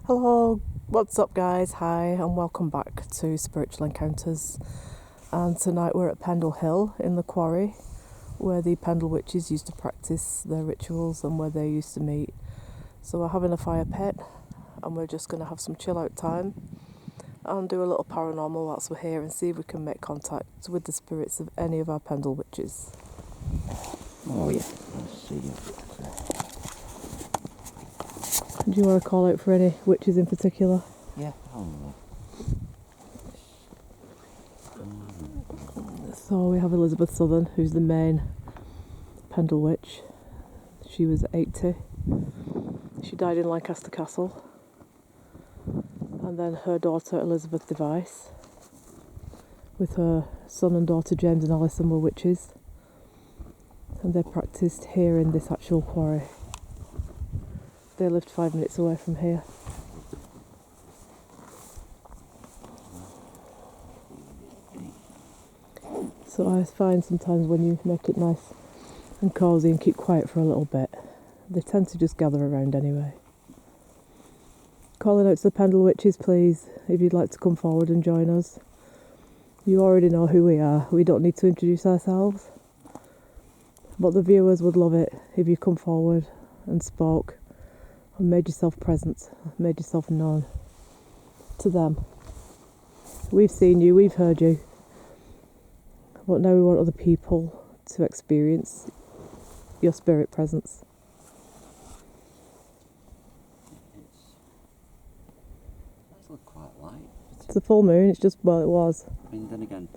Hello, what's up guys? Hi and welcome back to Spiritual Encounters. And tonight we're at Pendle Hill in the quarry where the Pendle witches used to practice their rituals and where they used to meet. So we're having a fire pit and we're just going to have some chill out time and do a little paranormal whilst we're here and see if we can make contact with the spirits of any of our Pendle witches. Oh yeah, let's see. Do you want to call out for any witches in particular? Yeah, I don't know. So we have Elizabeth Southern, who's the main Pendle witch. She was 80. She died in Lancaster Castle. And then her daughter Elizabeth Device, with her son and daughter James and Alison, were witches. And they practised here in this actual quarry. They lived 5 minutes away from here. So I find sometimes when you make it nice and cosy and keep quiet for a little bit, they tend to just gather around anyway. Calling out to the Pendle witches, please, if you'd like to come forward and join us. You already know who we are. We don't need to introduce ourselves. But the viewers would love it if you come forward and spoke and made yourself present, made yourself known to them. We've seen you, we've heard you. But now we want other people to experience your spirit presence. It's look quite light. It's a full moon, it's just, well, it was. I mean, then again,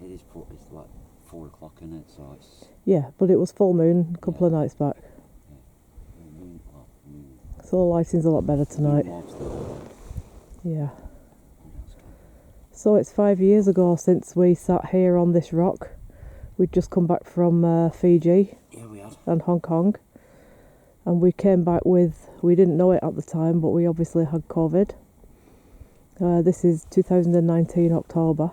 it's like 4 o'clock in it, so it's... Yeah, but it was full moon a couple of nights back. Moon. So the lighting's a lot better tonight. Yeah. So it's 5 years ago since we sat here on this rock. We'd just come back from Fiji we had. and Hong Kong. And we came back with, we didn't know it at the time, but we obviously had COVID. This is 2019 October.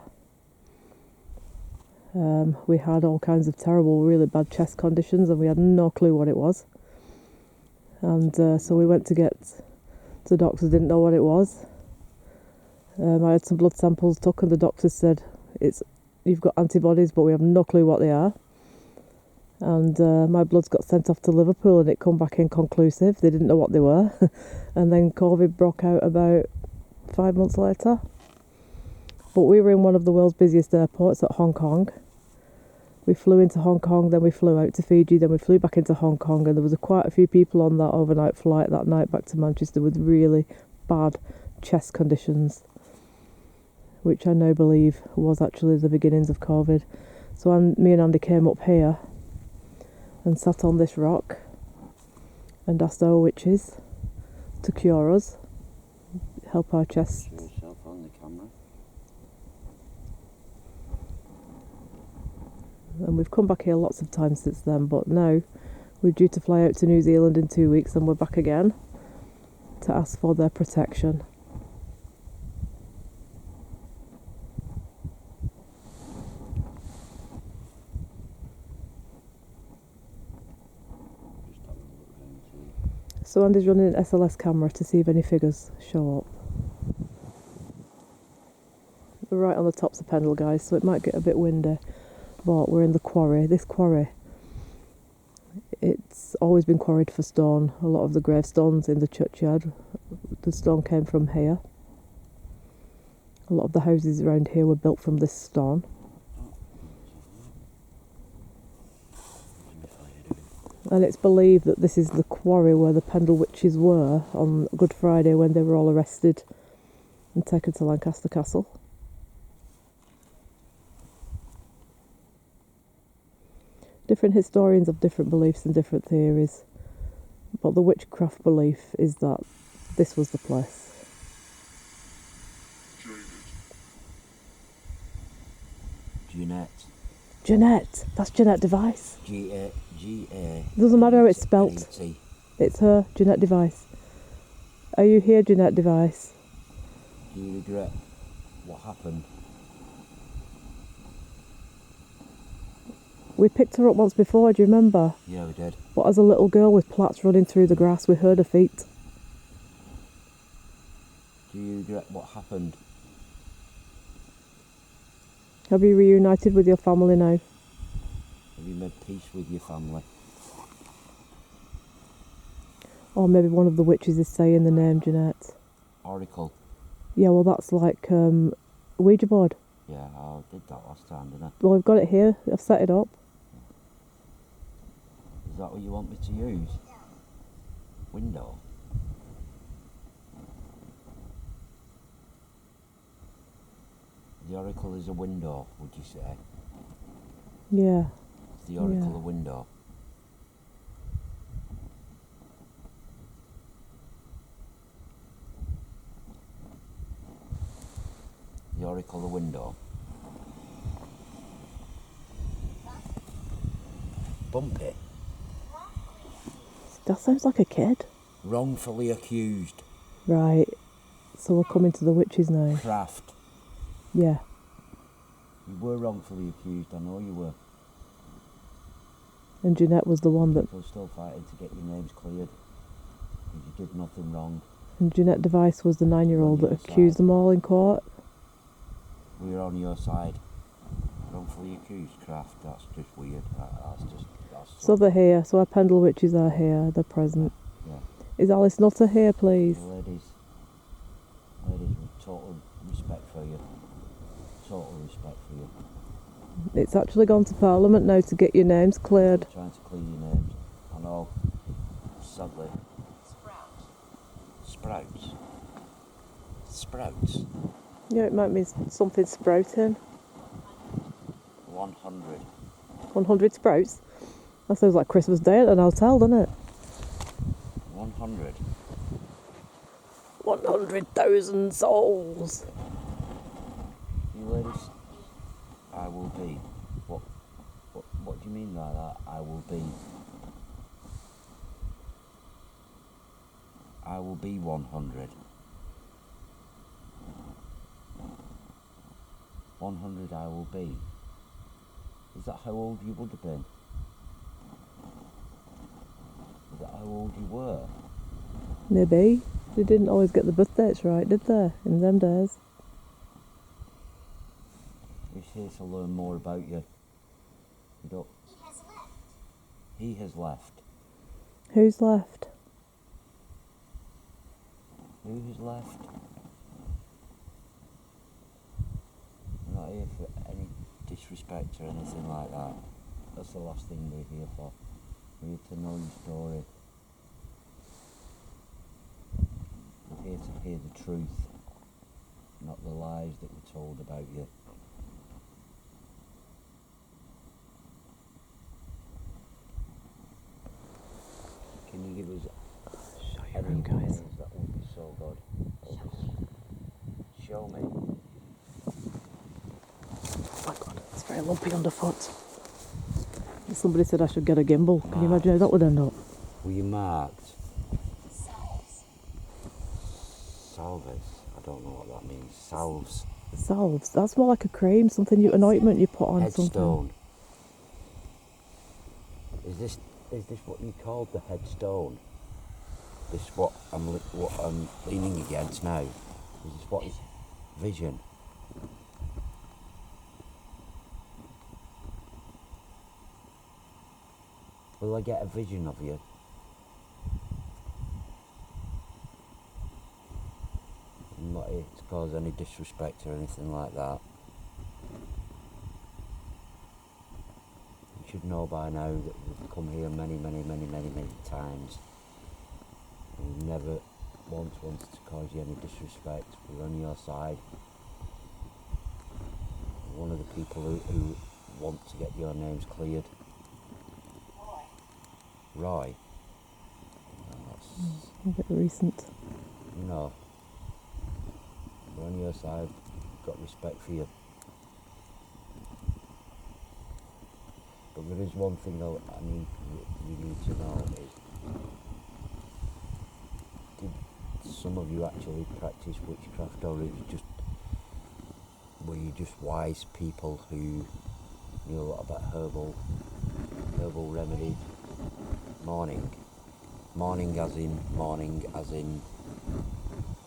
We had all kinds of terrible, really bad chest conditions and we had no clue what it was. And so we went to get the doctors, didn't know what it was. I had some blood samples took and the doctors said, you've got antibodies but we have no clue what they are. And my bloods got sent off to Liverpool and it come back inconclusive. They didn't know what they were. And then COVID broke out about 5 months later. But we were in one of the world's busiest airports at Hong Kong. We flew into Hong Kong, then we flew out to Fiji, then we flew back into Hong Kong, and there was quite a few people on that overnight flight that night back to Manchester with really bad chest conditions, which I now believe was actually the beginnings of COVID. So me and Andy came up here and sat on this rock and asked our witches to cure us, help our chests. Show yourself on the camera. And we've come back here lots of times since then, but now we're due to fly out to New Zealand in 2 weeks and we're back again to ask for their protection. Just having a look around too. So Andy's running an SLS camera to see if any figures show up. We're right on the tops of Pendle, guys, so it might get a bit windy. But we're in the quarry. This quarry, it's always been quarried for stone. A lot of the gravestones in the churchyard, the stone came from here. A lot of the houses around here were built from this stone. And it's believed that this is the quarry where the Pendle witches were on Good Friday when they were all arrested and taken to Lancaster Castle. Different historians have different beliefs and different theories, but the witchcraft belief is that this was the place. Jeanette, that's Jeanette Device. G-A. Doesn't matter how it's spelt. It's her, Jeanette Device. Are you here, Jeanette Device? Do you regret what happened? We picked her up once before, do you remember? Yeah, we did. But as a little girl with plaits running through the grass, we heard her feet. Do you regret what happened? Have you reunited with your family now? Have you made peace with your family? Or maybe one of the witches is saying the name Jeanette. Oracle. Yeah, well that's like Ouija board. Yeah, I did that last time, didn't I? Well, I've got it here. I've set it up. Is that what you want me to use? Window? The oracle is a window, would you say? Yeah. Is the oracle Yeah. a window? The oracle a window? Bumpy. That sounds like a kid. Wrongfully accused. Right. So we're coming to the witches now. Craft. Yeah. You were wrongfully accused, I know you were. And Jeanette was the one that... People are still fighting to get your names cleared. Because you did nothing wrong. And Jeanette Device was the 9-year-old that On your accused side. them all in court. We were on your side. Wrongfully accused, Craft. That's just weird. That's So they're here. So our Pendle witches are here. They're present. Yeah. Is Alice Nutter here, please? Ladies, with total respect for you. Total respect for you. It's actually gone to Parliament now to get your names cleared. They're trying to clear your names. I know. Sadly. Sprouts. Sprouts. Yeah, it might mean something sprouting. 100. 100 sprouts? That sounds like Christmas Day at an hotel, doesn't it? 100. 100,000 souls. You ladies, I will be. What do you mean by that? I will be. I will be 100. 100 I will be. Is that how old you would have been? Is that how old you were? Maybe. They didn't always get the birth dates right, did they? In them days. Who's here to learn more about you? You don't. He has left. Who's left? Who has left? I'm not here for any disrespect or anything like that. That's the last thing we're here for. We're here to know your story. We're here to hear the truth, not the lies that were told about you. Can you give us Show your any room, guys. names? That would be so good. Show me. Oh my god, it's very lumpy underfoot. Somebody said I should get a gimbal. Can you imagine how that would end up? Were you marked? Salves. I don't know what that means. Salves. Salves. That's more like a cream, an ointment you put on something. Headstone. Is this what you called the headstone? This what I'm leaning against now. Is this what is vision? Will I get a vision of you? I'm not here to cause any disrespect or anything like that. You should know by now that we've come here many times. And we've never once wanted to cause you any disrespect. We're on your side. We're one of the people who want to get your names cleared. Roy. That's, A bit recent. you know, we're on your side. Got respect for you. But there is one thing though I need you need to know is, did some of you actually practice witchcraft, or were you just wise people who knew a lot about herbal remedies? Morning as in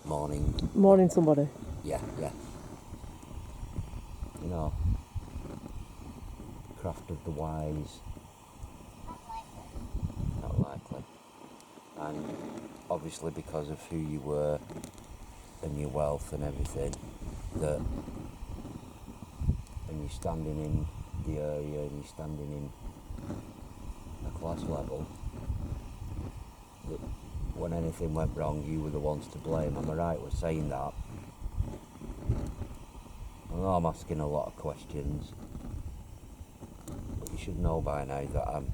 Mourning somebody. Yeah. You know, craft of the wise. Not likely. And obviously because of who you were and your wealth and everything, that when you're standing in the area and you're standing in a class level, that when anything went wrong, you were the ones to blame. Am I right with saying that? I know I'm asking a lot of questions, but you should know by now that I'm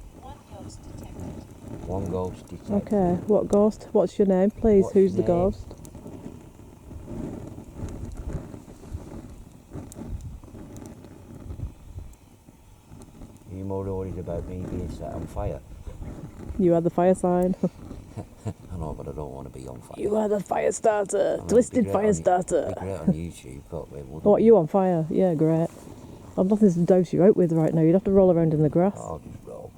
one ghost detected. Okay, what ghost? What's your name, please? What's Who's your the name? ghost? Are you more worried about me being set on fire? You are the fire sign. I know, but I don't want to be on fire. You are the fire starter. I know, Twisted it'd be great fire starter. It'd be great on YouTube, but it wouldn't. What, you on fire? Yeah, great. I've nothing to dose you out with right now. You'd have to roll around in the grass. I'll just roll.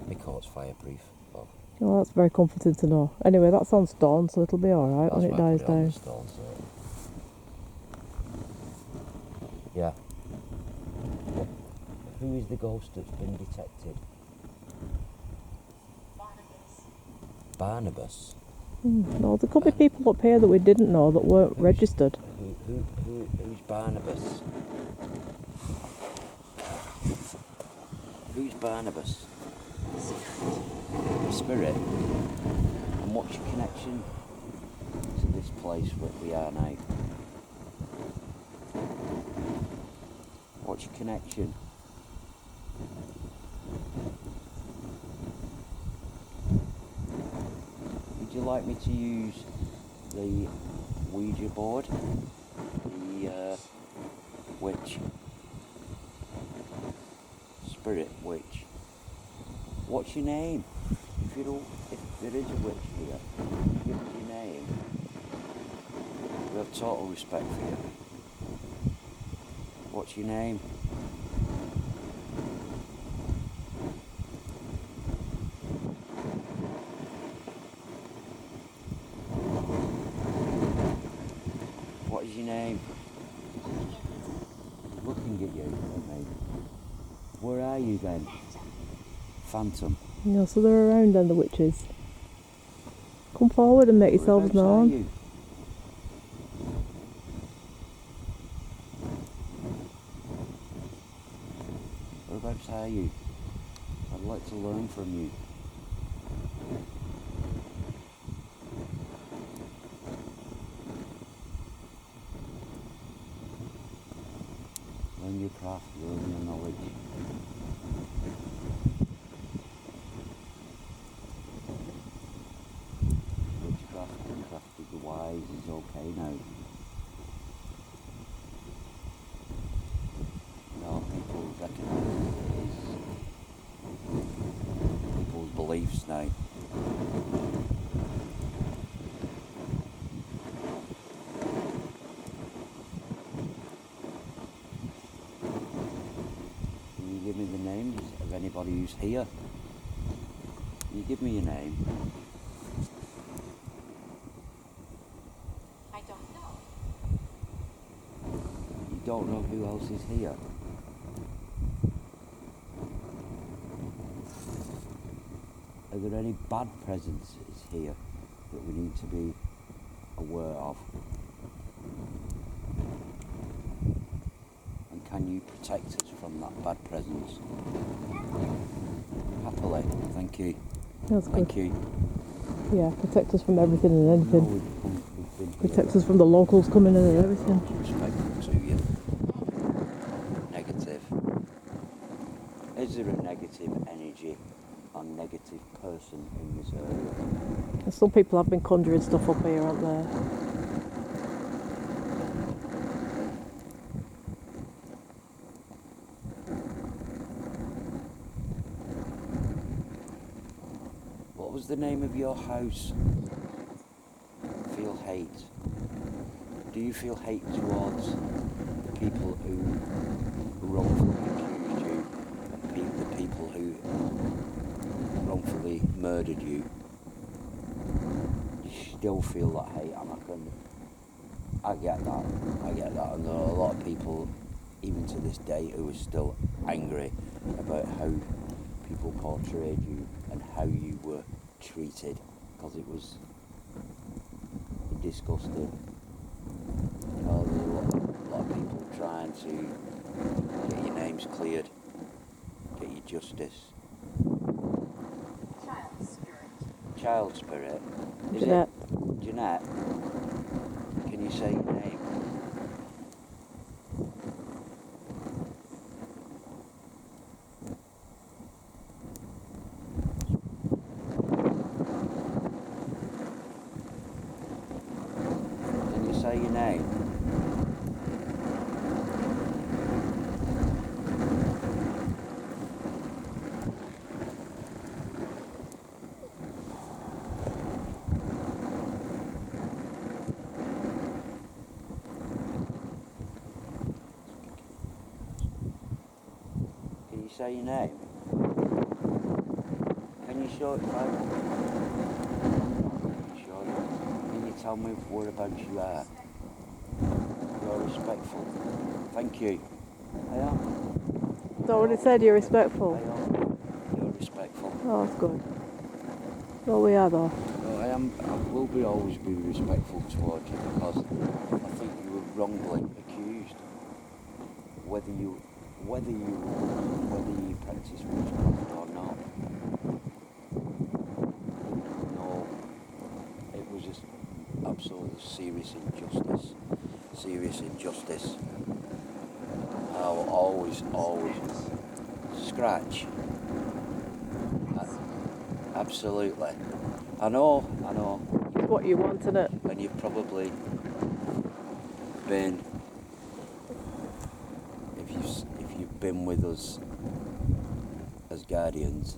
My coat's fireproof. But Oh, that's very comforting to know. Anyway, that's on stone, so it'll be alright when it that's why I dies put it on down. the stone, so. Yeah. Who is the ghost that's been detected? Barnabas. No, there could be people up here that we didn't know that weren't registered. Who's Barnabas? Who's Barnabas? The spirit. And what's your connection to this place where we are now? What's your connection? Would you like me to use the Ouija board? The witch? Spirit witch? What's your name? If there is a witch here, give us your name. We have total respect for you. What's your name? What is your name? Looking at you, aren't they? Where are you then? Phantom. Yeah, so they're around then, the witches. Come forward and make yourselves Whereabouts are known. you? Whereabouts are you? I'd like to learn from you. Learn your craft, learn your knowledge. Witchcraft and craft of the wise is okay now. No, people recognise it is people's beliefs now. Can you give me the names of anybody who's here? Can you give me your name? I don't know. You don't know who else is here? Are there any bad presences here that we need to be aware of? And can you protect us from that bad presence? Happily, thank you. That's good. Thank you. Yeah, protect us from everything and No, anything. we've been here. Protect us from the locals coming in and everything. Respectful to you. Negative. Is there a negative energy or negative person in this area? And some people have been conjuring stuff up here, aren't there? What was the name of your house? Feel hate. Do you feel hate towards the people who wrongfully accused you and the people who wrongfully murdered you? still feel that hate, and I get that, and there are a lot of people, even to this day, who are still angry about how people portrayed you and how you were treated, because it was disgusting. You know, there's a lot of people trying to get your names cleared, get you justice. Child spirit. Is Jeanette. it? Jeanette. Can you say your name? Can you say your name? Can you say your name? Can you show it? Can you tell me whereabouts you are? You're respectful. Thank you. I am. Is that what it said? You're respectful? I am. You're respectful. Oh, that's good. Well, we are though. No, I am. I will always be respectful towards you, because I think you were wrongly accused. Whether you practice witchcraft or not. No, it was just absolutely serious injustice. I will always scratch. Absolutely. I know. It's what you want, isn't it? And you've probably been, if you've been with us as guardians,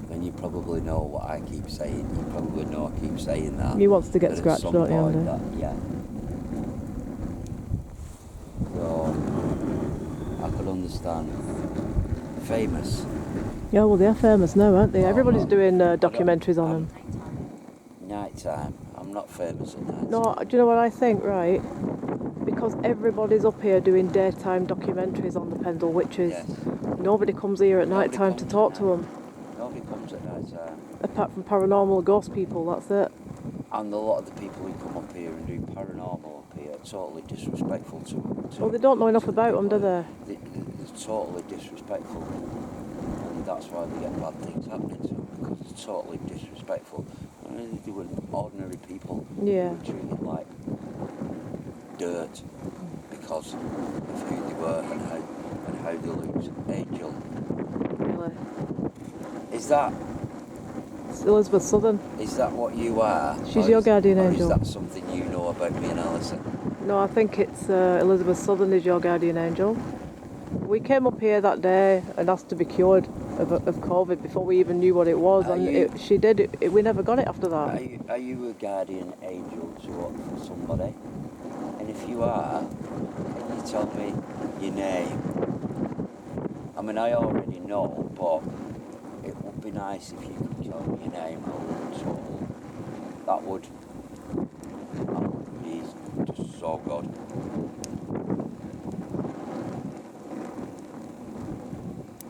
then you probably know what I keep saying. You probably know I keep saying that. He wants to get that at scratched, some don't you, point Andy? that, yeah. So I could understand. Famous. Yeah, well, they're famous now, aren't they? Oh, Everybody's no. doing documentaries on them. Night time. I'm not famous at night. No, do you know what I think, right? Because everybody's up here doing daytime documentaries on the Pendle witches. Yes. Nobody comes here at Nobody night time to comes talk at to night. them. Nobody comes at night time. Apart from paranormal ghost people, that's it. And a lot of the people who come up here and do paranormal up here are totally disrespectful to Well, they don't know enough to the about them, do people. they? They're totally disrespectful. And that's why they get bad things happening to them, because they're totally disrespectful. I mean, they were ordinary people. Yeah. They were treated like dirt because of who they were and how they looked. Angel. Really. Is that Elizabeth Southern. Is that what you are? She's your guardian or angel. Is that something you know about me and Alison? No, I think it's Elizabeth Southern is your guardian angel. We came up here that day and asked to be cured of COVID before we even knew what it was, she did. We never got it after that. Are you a guardian angel to somebody? And if you are, can you tell me your name? I mean, I already know, but it would be nice if you could tell me your name. That would be just so good.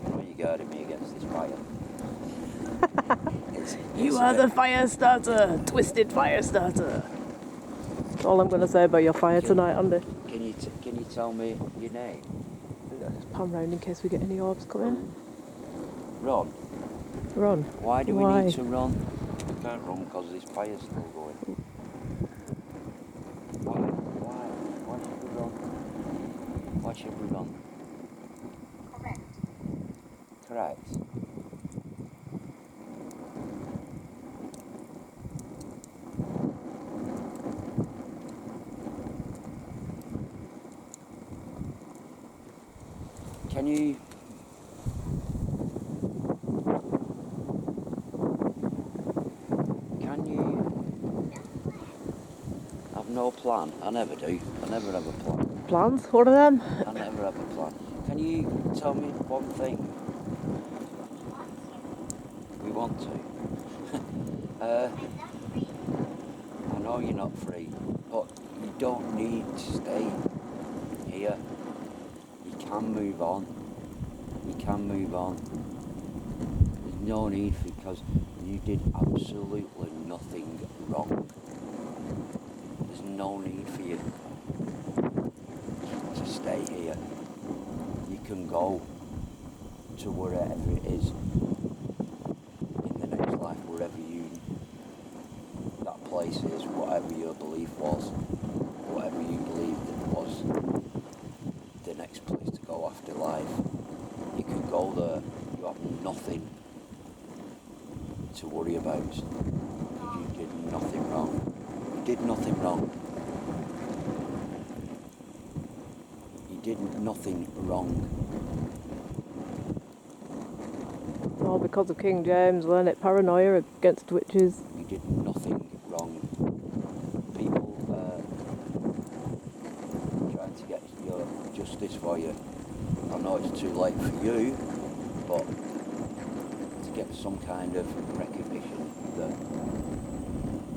You know you're guarding me against this fire. You are the fire starter, twisted fire starter. That's all I'm going to say about your fire tonight, Andy. Can you tell me your name? Just pan round in case we get any orbs coming. Run. Run. Why do we need to run? We can't run because this fire's still going. Why should we run? Why should we run? Correct. Can you... I've no plan. I never do. I never have a plan. Plans? What are them? I never have a plan. Can you tell me one thing? We want to. I know know you're not free, but you don't need to stay here. You can move on. You can move on. There's no need for, because you did absolutely nothing wrong. There's no need for you to stay here. You can go to wherever it is in the next life, wherever that place is, whatever your belief was, whatever you believed it was the next place to go after life. You can go there. You have nothing to worry about. You did nothing wrong. You did nothing wrong. You did nothing wrong. All because of King James, weren't it? Paranoia against witches. You did nothing wrong. People trying to get your justice for you. I know it's too late for you, but to get some kind of recognition that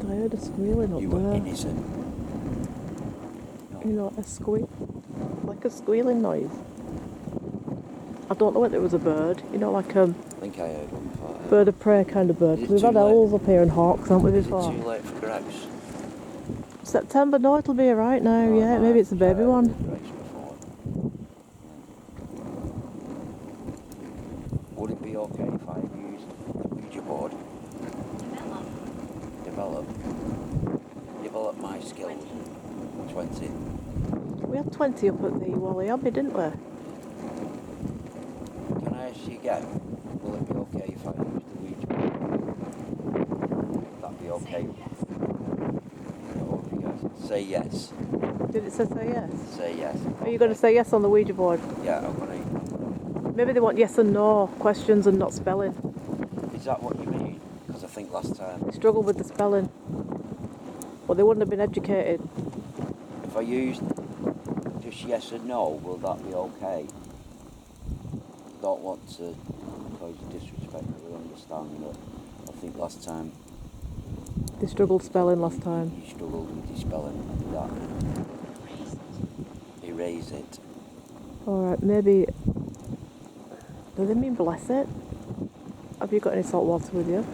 I heard a squealing up you there. were innocent. No. You know, a squeal, like a squealing noise. I don't know whether it was a bird. You know, like I think I heard one before. bird of prey kind of bird. Is it We've had too late? owls up here and hawks, haven't we, Is it before? too late for grouse? September, no, it'll be alright now, Oh, yeah. no, Maybe it's a I've baby heard one. of grouse before. Would it be okay if I used the Ouija board? Develop my skills. 20. We had 20 up at the Wally Abbey, didn't we? Can I ask you again? Will it be okay if I use the Ouija board? Would that be okay? Say yes. Did it say yes? Say yes. Are you going to say yes on the Ouija board? Yeah, I'm gonna. Maybe they want yes and no questions and not spelling. Is that what you mean? Because I think last time, They struggled with the spelling. But they wouldn't have been educated. if I used just yes and no, will that be okay? Don't want to cause you disrespect, I understand that. I think last time They struggled spelling last time. you struggled with your spelling. That erase it. Alright, maybe... Do they mean bless it? Have you got any salt water with you?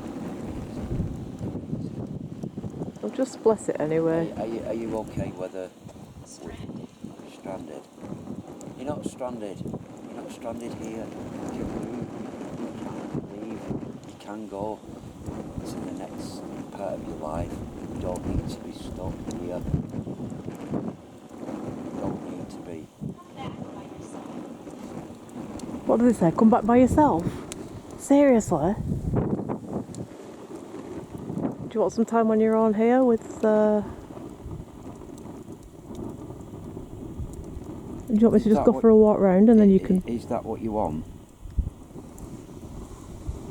Well, just bless it anyway. Are you okay whether stranded? You're not stranded. You're not stranded here. You can move. You can leave. You can go to the next part of your life. You don't need to be stuck here. You don't need to be. What do they say? Come back by yourself? Seriously? Do you want some time when you're on here with... Do you want me to just go for a walk round and then you can... Is that what you want?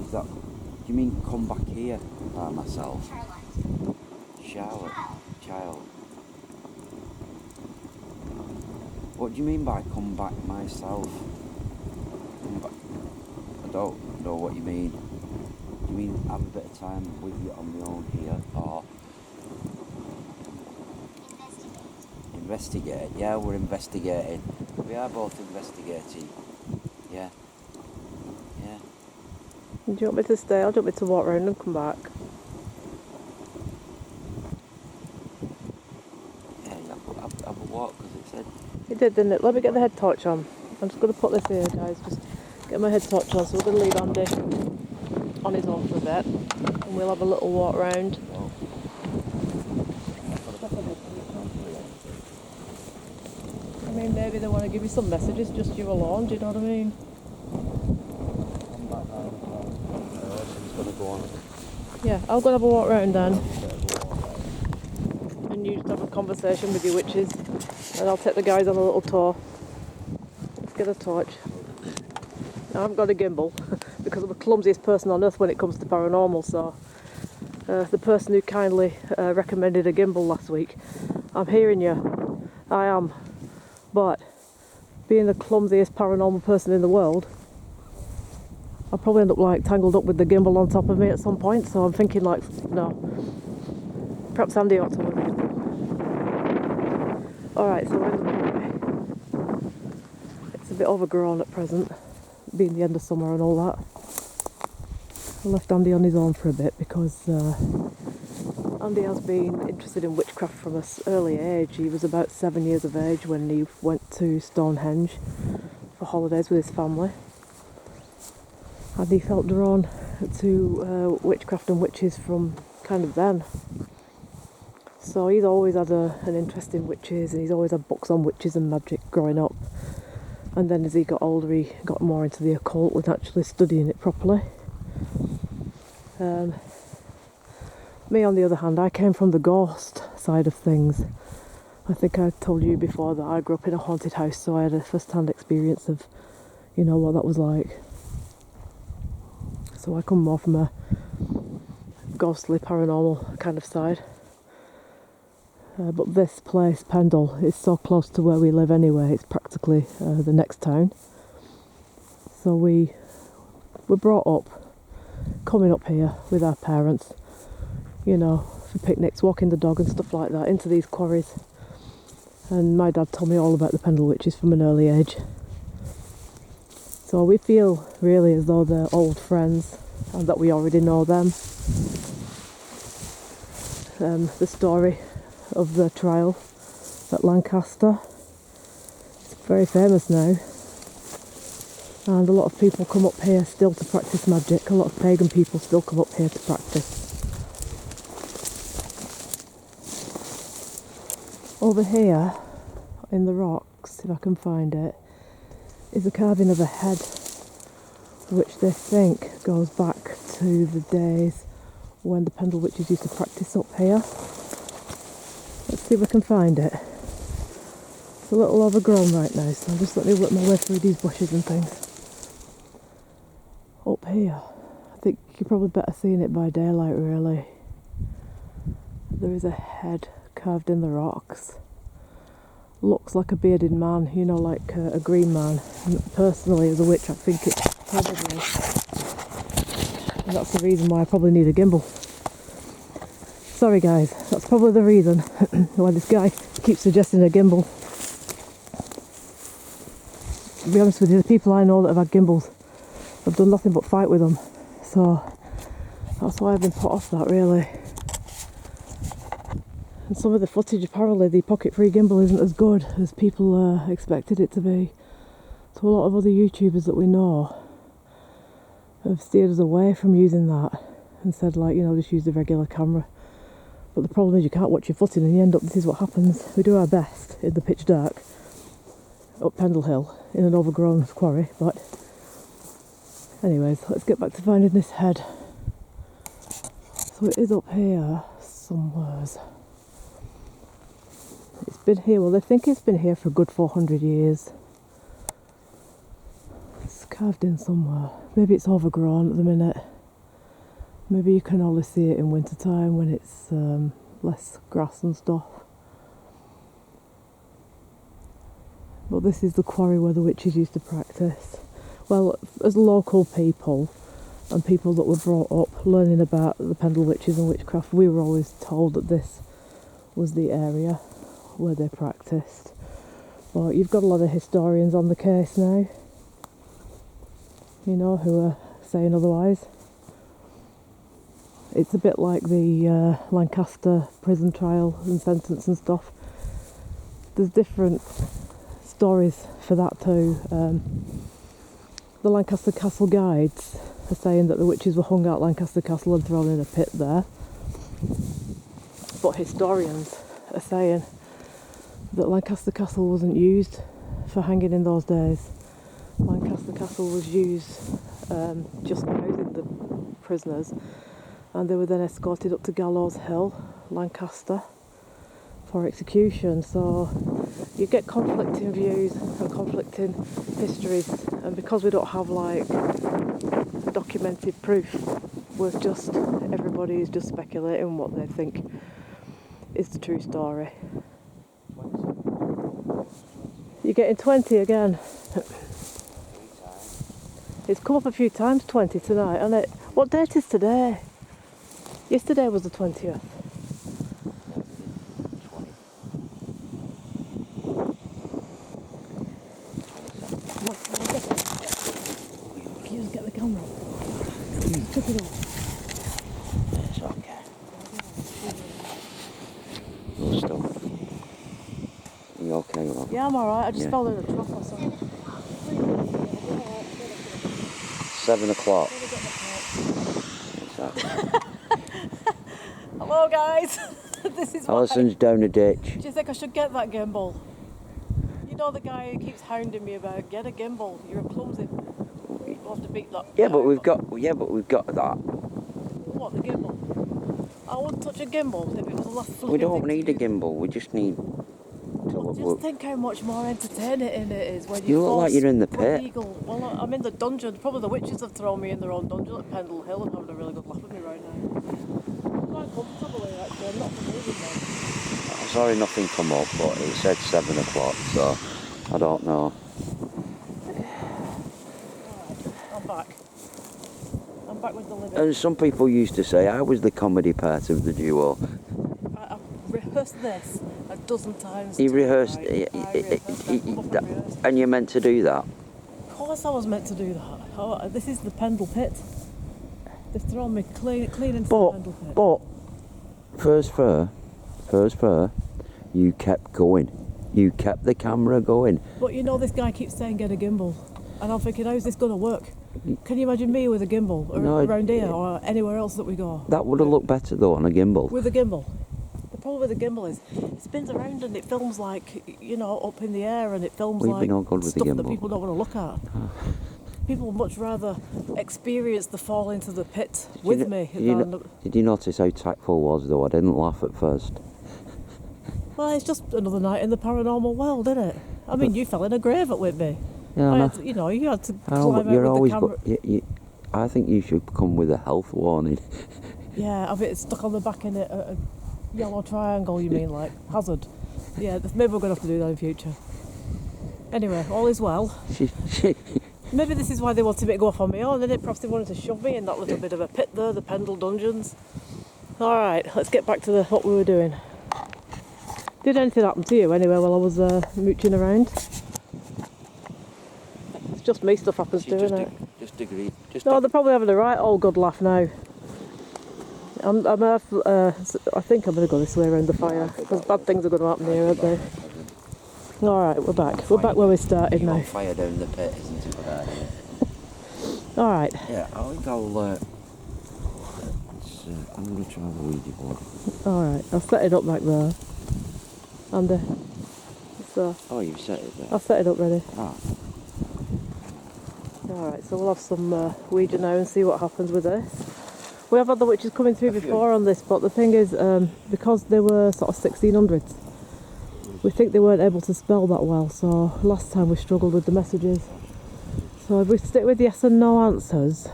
Is that... Do you mean come back here by myself? Charlotte. Child. What do you mean by come back myself? Come back. I don't know what you mean. Do you mean have a bit of time with you on my own here, or investigate? Yeah, we're investigating. We are both investigating. Yeah. Yeah. Do you want me to stay or do you want me to walk round and come back? Yeah, have a walk, because it said... It did, didn't it? Let me get the head torch on. I'm just going to put this here, guys. Just get my head torch on. So we're going to leave Andy on his own for a bit. And we'll have a little walk round. Oh. I mean, maybe they want to give you some messages, just you alone, do you know what I mean? She's going to go on. Yeah, I'll go and have a walk round then. And you just have a conversation with your witches. And I'll take the guys on a little tour. Let's get a torch. I haven't got a gimbal because I'm the clumsiest person on earth when it comes to paranormal, so the person who kindly recommended a gimbal last week, I'm hearing you. I am. But being the clumsiest paranormal person in the world, I'll probably end up like tangled up with the gimbal on top of me at some point, so I'm thinking like, no. Perhaps Andy ought to Alright, so we're in the quarry. It's a bit overgrown at present, being the end of summer and all that. I left Andy on his own for a bit because Andy has been interested in witchcraft from an early age. He was about 7 years of age when he went to Stonehenge for holidays with his family. And he felt drawn to witchcraft and witches from kind of then. So he's always had an interest in witches, and he's always had books on witches and magic growing up. And then as he got older, he got more into the occult with actually studying it properly. Me, on the other hand, I came from the ghost side of things. I think I told you before that I grew up in a haunted house, so I had a first-hand experience of, what that was like. So I come more from a ghostly, paranormal kind of side. But this place, Pendle, is so close to where we live anyway. It's practically the next town. So we were brought up, coming up here with our parents, for picnics, walking the dog and stuff like that, into these quarries. And my dad told me all about the Pendle witches from an early age. So we feel really as though they're old friends and that we already know them. The story of the trial at Lancaster, it's very famous now, and a lot of people come up here still to practice magic. A lot of pagan people still come up here to practice. Over here in the rocks, if I can find it, is a carving of a head, which they think goes back to the days when the Pendle witches used to practice up here. Let's see if I can find it. It's a little overgrown right now, so just let me work my way through these bushes and things. Up here, I think you're probably better seeing it by daylight, really. There is a head carved in the rocks. Looks like a bearded man, like a green man. And personally, as a witch, I think it's probably... And that's the reason why I probably need a gimbal. Sorry guys, that's probably the reason why this guy keeps suggesting a gimbal. To be honest with you, the people I know that have had gimbals have done nothing but fight with them. So that's why I've been put off that, really. And some of the footage, apparently the pocket-free gimbal isn't as good as people expected it to be. So a lot of other YouTubers that we know have steered us away from using that and said, just use the regular camera. But the problem is you can't watch your footing and you end up, this is what happens. We do our best in the pitch dark up Pendle Hill in an overgrown quarry, but anyways, let's get back to finding this head. So it is up here somewheres. It's been here, well, they think it's been here for a good 400 years. It's carved in somewhere. Maybe it's overgrown at the minute. Maybe you can only see it in winter time when it's less grass and stuff. But this is the quarry where the witches used to practice. Well, as local people and people that were brought up learning about the Pendle witches and witchcraft, we were always told that this was the area where they practiced. But you've got a lot of historians on the case now, who are saying otherwise. It's a bit like the Lancaster prison trial and sentence and stuff. There's different stories for that too. The Lancaster Castle guides are saying that the witches were hung out Lancaster Castle and thrown in a pit there. But historians are saying that Lancaster Castle wasn't used for hanging in those days. Lancaster Castle was used just for housing the prisoners, and they were then escorted up to Gallows Hill, Lancaster, for execution. So you get conflicting views and conflicting histories, and because we don't have documented proof, everybody is just speculating what they think is the true story. You're getting 20 again. It's come up a few times, 20 tonight, and what date is today? Yesterday was the 20th. It's okay. Good stuff. You okay with that? Yeah, I'm alright. I just Yeah. fell in a trough or something. 7 o'clock. Exactly. Hello, guys. This is why. Alison's down a ditch. Do you think I should get that gimbal? You know the guy who keeps hounding me about get a gimbal. You're a clumsy. We'll have to beat that. Yeah, but we've got that. What, the gimbal? I wouldn't touch a gimbal if it was the last flipping We don't thing need to a use. gimbal. We just need to Well, look. just think how much more entertaining it is when You look like you're in the pit. Eagle. Well, I'm in the dungeon. Probably the witches have thrown me in their own dungeon at Pendle Hill and having a really good laugh at me right now. I'm quite comfortable here actually. I'm not moving now. Sorry, nothing come up, but it said 7 o'clock, so I don't know. I'm back. I'm back with the living. And some people used to say I was the comedy part of the duo. I've rehearsed this a dozen times. You too, rehearsed, right? I rehearsed. and you're meant to do that. Of course I was meant to do that. Oh, this is the Pendle pit. They've thrown me clean into the Pendle pit. But first fur, you kept going. You kept the camera going. But you know this guy keeps saying get a gimbal. And I'm thinking, how's this going to work? Can you imagine me with a gimbal around here or anywhere else that we go? That would have looked better though on a gimbal. With a gimbal. The problem with a gimbal is it spins around and it films like, you know, up in the air and it films We've like been all good with the stuff that gimbal. people don't want to look at. People would much rather experience the fall into the pit with me than... Did you notice how tactful was though? I didn't laugh at first. Well, it's just another night in the paranormal world, isn't it? I mean, you fell in a grave at Whitby. Yeah, I had to, you had to climb out you're with always. the camera. I think you should come with a health warning. Yeah, I've it stuck on the back in a yellow triangle, you mean, like hazard. Yeah, maybe we're going to have to do that in future. Anyway, all is well. Maybe this is why they wanted me to go off on my own, innit? Perhaps they wanted to shove me in that little bit of a pit there, the Pendle Dungeons. Alright, let's get back to what we were doing. Did anything happen to you anyway while I was mooching around? It's just me stuff happens to, isn't it? Just agree. No, they're probably having a right old good laugh now. I think I'm going to go this way around the fire because bad things are going to happen here, aren't they? Alright, we're back. We're back where we started now. Fire down the pit isn't a good idea. Alright. Yeah, I think I'll. I'm going to try the Ouija board. Alright, I'll set it up back there. And so. Oh, you've set it there? I'll set it up ready. Ah. Alright, so we'll have some Ouija now and see what happens with this. We have had the witches coming through before on this, but the thing is, because they were sort of 1600s, we think they weren't able to spell that well, so last time we struggled with the messages. So if we stick with yes and no answers,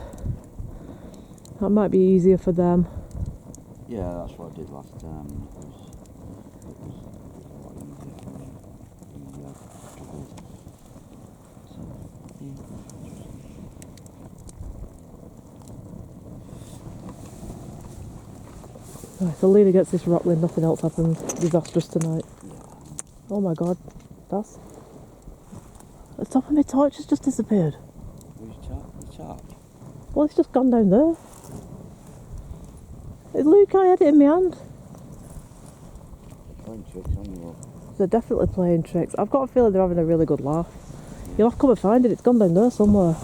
that might be easier for them. Yeah, that's what I did last time. It was a lot easier for me. Struggled. So, yeah. Right, so lean against this rock, then nothing else happens disastrous tonight. Oh my god, that's... The top of my torch has just disappeared. Who's charge? Well, it's just gone down there. Luke, I had it in my hand. Playing tricks on you. They're definitely playing tricks. I've got a feeling they're having a really good laugh. You'll have to come and find it, it's gone down there somewhere.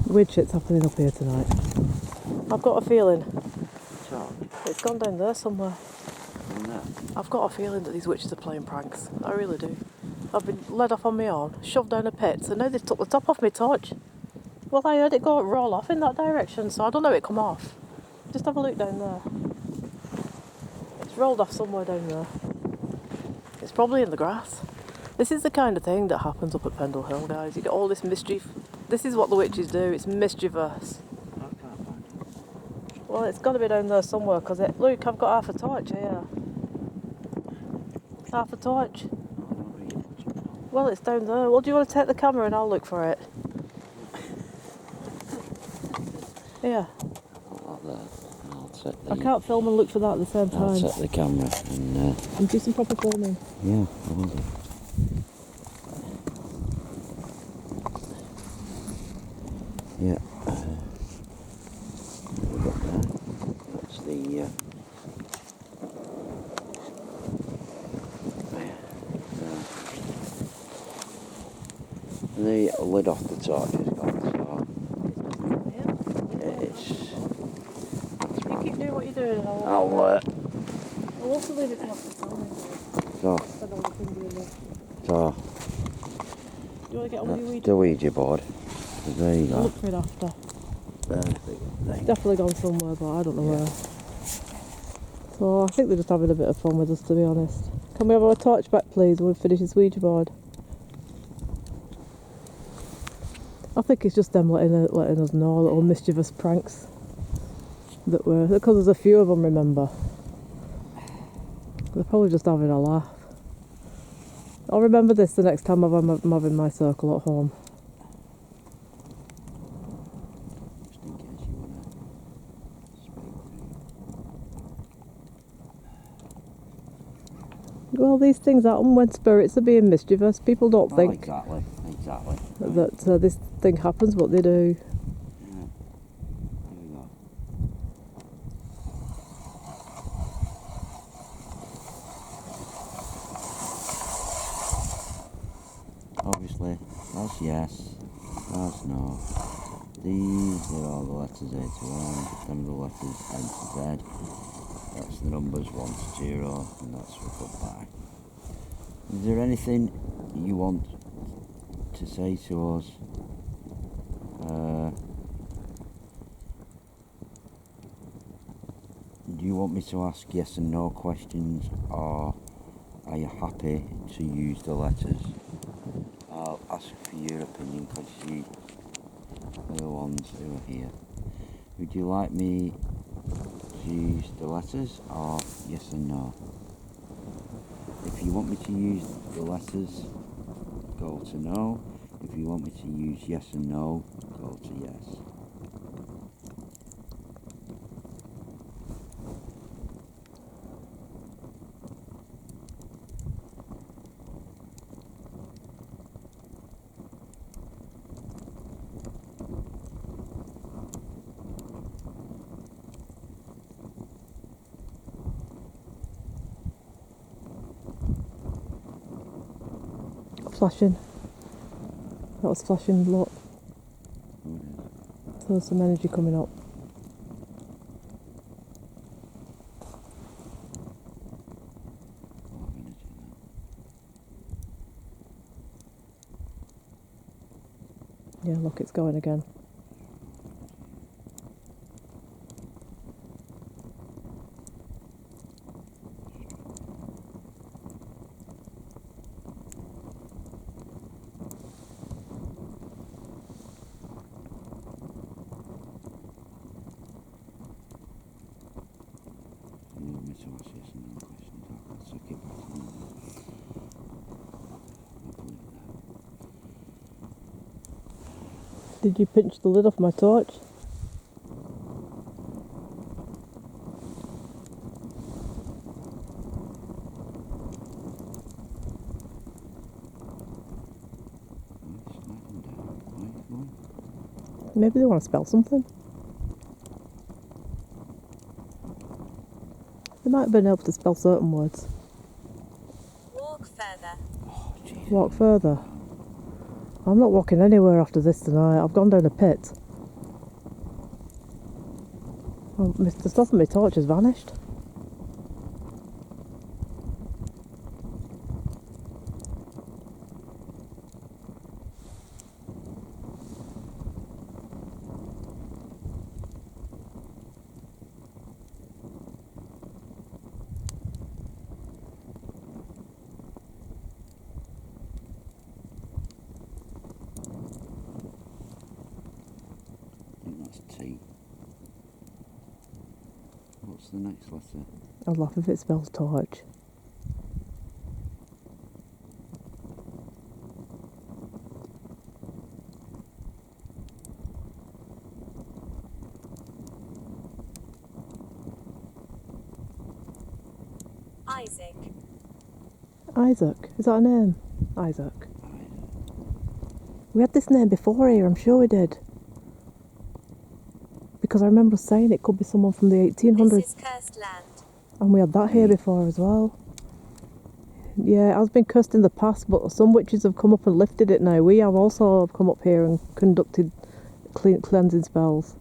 Weird shit's happening up here tonight. I've got a feeling. It's gone down there somewhere. I've got a feeling that these witches are playing pranks. I really do. I've been led off on my own, shoved down a pit, so now they've took the top off my torch. Well, I heard it roll off in that direction, so I don't know it come off. Just have a look down there. It's rolled off somewhere down there. It's probably in the grass. This is the kind of thing that happens up at Pendle Hill, guys. You get all this mischief. This is what the witches do. It's mischievous. Well, it's got to be down there somewhere, because look, I've got half a torch here. Half a torch. Well, it's down there. Well, do you want to take the camera and I'll look for it? Yeah. I can't film and look for that at the same time. I'll set the camera and do some proper filming. Yeah, I will do. Yeah. the lid off the torch has gone, so it's... You keep doing what you're doing and I'll I'll also leave it till after filming. so Spend all the finger in there. so Do you want to get on with your that's Ouija? the Ouija board. So there you I'll go. look for it after. There's the It's thing. definitely gone somewhere, but I don't know Yeah. where. So I think they're just having a bit of fun with us, to be honest. Can we have our torch back, please, when we finish this Ouija board? I think it's just them letting us know little mischievous pranks that were, because there's a few of them, remember. They're probably just having a laugh. I'll remember this the next time I'm having my circle at home. Just in case you want to speak to. Well, these things happen when spirits are being mischievous. People don't Well, think exactly. that this thing happens, but they do. Yeah. There we go. Obviously, that's yes, that's no. These are all the letters A to Y, the Pendle letters N to Z. That's the numbers 1 to 0, and that's for goodbye. Is there anything you want to say to us? Do you want me to ask yes and no questions, or are you happy to use the letters? I'll ask for your opinion because you are the ones who are here. Would you like me to use the letters or yes and no? If you want me to use the letters, go to no. If you want me to use yes and no, go to yes. Flashing. That was flashing, look. So there's some energy coming up. Yeah, look, it's going again. You want me to ask yes and no questions? I'll take it back to normal. I'll put it there. Did you pinch the lid off my torch? Maybe they want to spell something. They might have been able to spell certain words. Walk further. Walk further. I'm not walking anywhere after this tonight. I've gone down a pit. Oh, the stuff on my torch has vanished. I think that's T. What's the next letter? I'd laugh if it spells torch. Isaac. Isaac. Is that a name? Isaac. We had this name before here, I'm sure we did. Because I remember saying it could be someone from the 1800s. This is cursed land. And we had that here before as well. Yeah, it has been cursed in the past, but some witches have come up and lifted it now. We have also come up here and conducted cleansing spells.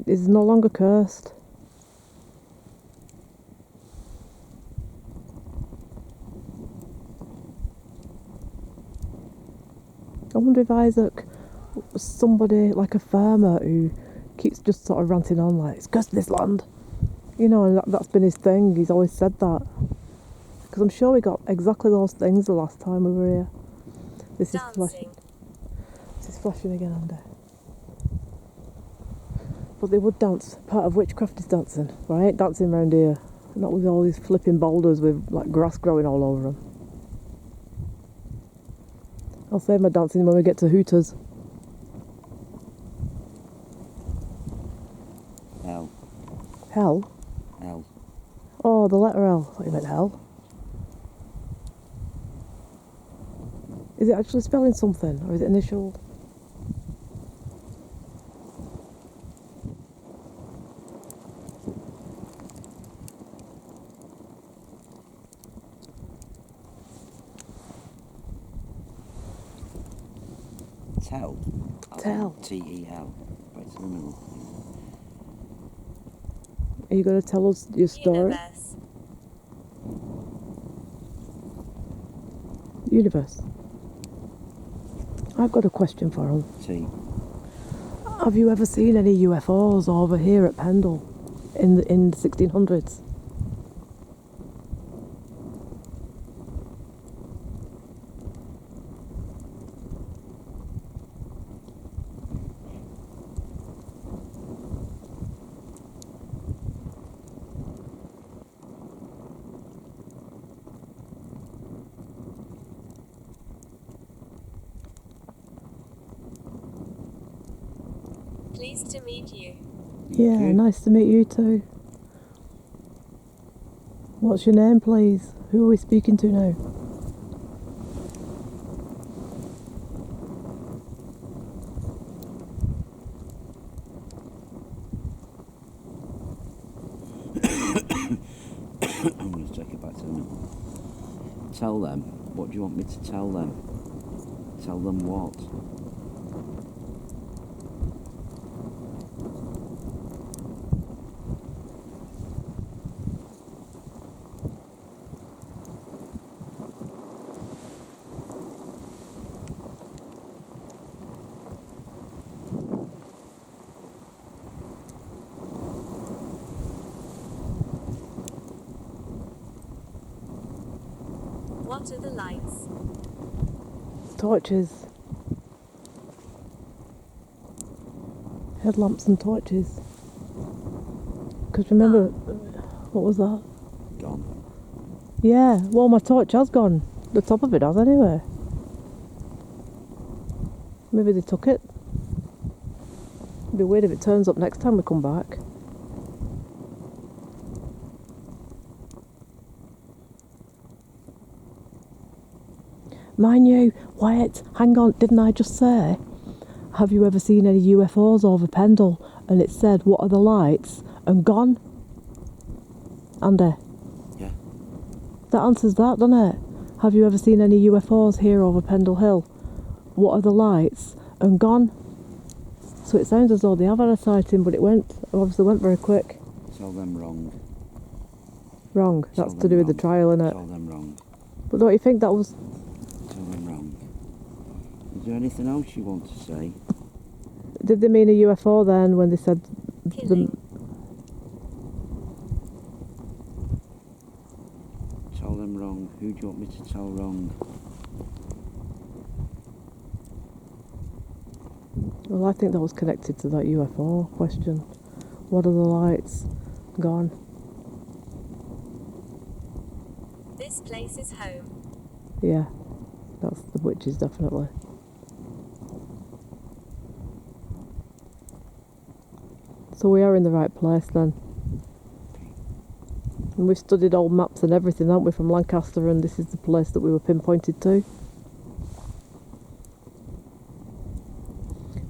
It's no longer cursed. I wonder if Isaac was somebody like a farmer who keeps just sort of ranting on like, it's cursed this land. You know, and that's been his thing. He's always said that. Because I'm sure we got exactly those things the last time we were here. This is flashing. Dancing. This is flashing again, Andy. But they would dance. Part of witchcraft is dancing, right? Dancing around here. Not with all these flipping boulders with like grass growing all over them. I'll save my dancing when we get to Hooters. Hell. Hell? Hell. Oh, the letter L. I thought you meant hell. Is it actually spelling something, or is it initial? Tell. Tell. T-E-L. Right in the middle. Are you going to tell us your story? Universe. Universe. I've got a question for him. T. Have you ever seen any UFOs over here at Pendle in the 1600s? Pleased to meet you. Yeah, Okay. nice to meet you too. What's your name, please? Who are we speaking to now? I'm going to take it back to them. Tell them. What do you want me to tell them? Tell them what? What are the lights? Torches. Headlamps and torches. Because remember, what was that? Gone. Yeah, well, my torch has gone. The top of it has, anyway. Maybe they took it. It'd be weird if it turns up next time we come back. Mind you, Wyatt, hang on, didn't I just say, have you ever seen any UFOs over Pendle? And it said, what are the lights? And gone? Andy? Yeah. That answers that, doesn't it? Have you ever seen any UFOs here over Pendle Hill? What are the lights? And gone? So it sounds as though they have had a sighting, but it obviously went very quick. Tell them wrong. Wrong. Tell That's to them do with the wrong. trial, innit? Tell them wrong. But don't you think that was... Tell them wrong. Is there anything else you want to say? Did they mean a UFO then when they said... Killing. Tell them wrong. Who do you want me to tell wrong? Well, I think that was connected to that UFO question. What are the lights? Gone. This place is home. Yeah, that's the witches, definitely. So we are in the right place then. And we've studied old maps and everything, haven't we, from Lancaster, and this is the place that we were pinpointed to.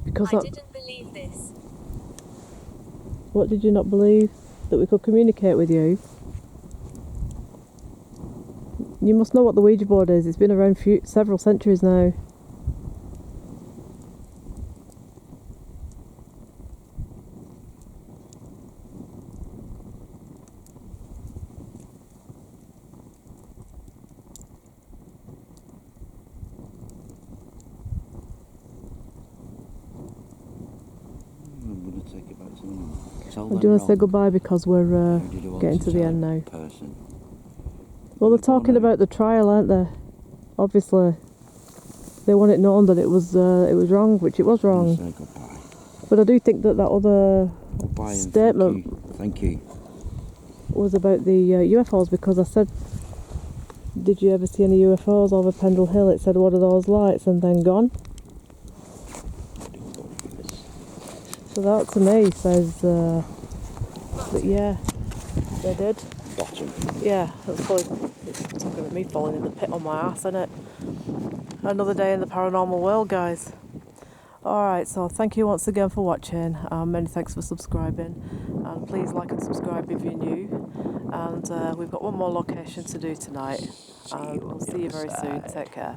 Because I didn't believe this. What did you not believe? That we could communicate with you? You must know what the Ouija board is. It's been around several centuries now. I'm going to take it back to them. Tell Do them you want to say wrong. goodbye because we're Who did you want getting to the tell? end now? Person. Well, they're Go talking now. about the trial, aren't they? Obviously, they want it known that it was wrong, which it was I'm gonna wrong. say goodbye. But I do think that other Goodbye and statement Thank you. was about the UFOs, because I said, did you ever see any UFOs over Pendle Hill? It said, what are those lights? And then gone. So that to me says that yeah, they did. Bottom. Yeah, that's probably, it's talking about me falling in the pit on my ass, isn't it? Another day in the paranormal world, guys. Alright, so thank you once again for watching. Many thanks for subscribing. And please like and subscribe if you're new. And we've got one more location to do tonight. And we'll see you very soon. Take care.